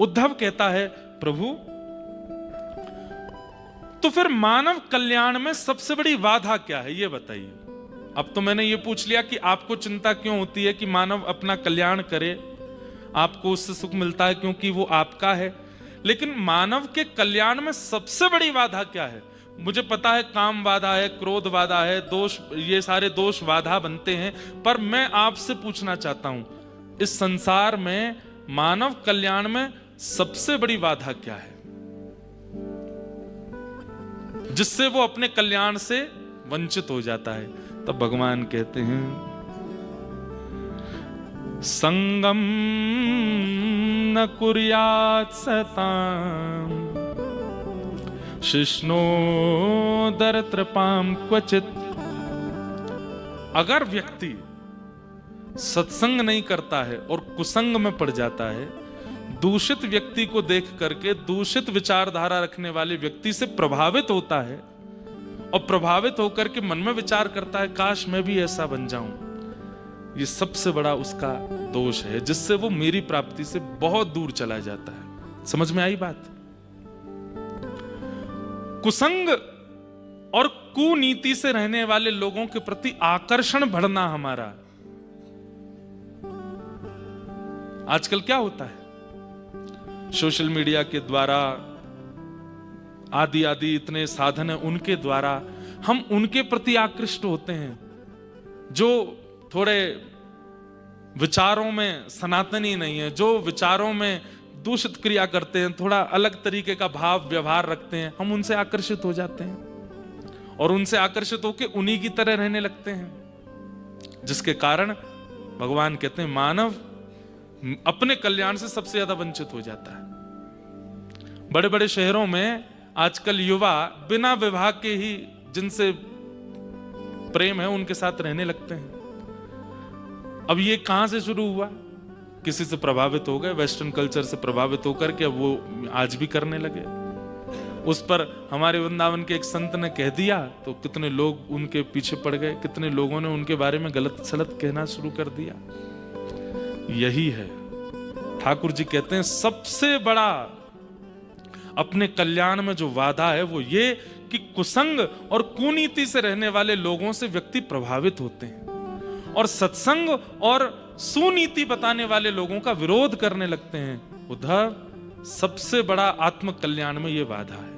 उद्धव कहता है प्रभु तो फिर मानव कल्याण में सबसे बड़ी बाधा क्या है, ये बताइए। अब तो मैंने ये पूछ लिया कि आपको चिंता क्यों होती है कि मानव अपना कल्याण करे, आपको उससे सुख मिलता है क्योंकि वो आपका है, लेकिन मानव के कल्याण में सबसे बड़ी बाधा क्या है? मुझे पता है काम बाधा है, क्रोध बाधा है, दोष, ये सारे दोष बाधा बनते हैं, पर मैं आपसे पूछना चाहता हूं इस संसार में मानव कल्याण में सबसे बड़ी बाधा क्या है जिससे वो अपने कल्याण से वंचित हो जाता है? तब भगवान कहते हैं संगम न कुर्यात् सताम शिष्णोदर कृपाम क्वचित। अगर व्यक्ति सत्संग नहीं करता है और कुसंग में पड़ जाता है, दूषित व्यक्ति को देख करके दूषित विचारधारा रखने वाले व्यक्ति से प्रभावित होता है और प्रभावित होकर के मन में विचार करता है काश मैं भी ऐसा बन जाऊं, ये सबसे बड़ा उसका दोष है जिससे वो मेरी प्राप्ति से बहुत दूर चला जाता है। समझ में आई बात? कुसंग और कुनीति से रहने वाले लोगों के प्रति आकर्षण बढ़ना हमारा। आजकल क्या होता है, सोशल मीडिया के द्वारा आदि आदि इतने साधन है, उनके द्वारा हम उनके प्रति आकृष्ट होते हैं जो थोड़े विचारों में सनातनी नहीं है, जो विचारों में दूषित क्रिया करते हैं, थोड़ा अलग तरीके का भाव व्यवहार रखते हैं, हम उनसे आकर्षित हो जाते हैं और उनसे आकर्षित होकर उन्हीं की तरह रहने लगते हैं, जिसके कारण भगवान कहते हैं मानव अपने कल्याण से सबसे ज्यादा वंचित हो जाता है। बड़े बड़े शहरों में आजकल युवा बिना विवाह के ही जिनसे प्रेम है उनके साथ रहने लगते हैं। अब ये कहां से शुरू हुआ? किसी से प्रभावित हो गए, वेस्टर्न कल्चर से प्रभावित होकर के अब वो आज भी करने लगे। उस पर हमारे वृंदावन के एक संत ने कह दिया तो कितने लोग उनके पीछे पड़ गए, कितने लोगों ने उनके बारे में गलत सलत कहना शुरू कर दिया। यही है, ठाकुर जी कहते हैं सबसे बड़ा अपने कल्याण में जो वादा है वो ये कि कुसंग और कुनीति से रहने वाले लोगों से व्यक्ति प्रभावित होते हैं और सत्संग और सुनीति बताने वाले लोगों का विरोध करने लगते हैं। उद्धव, सबसे बड़ा आत्म कल्याण में ये वादा है।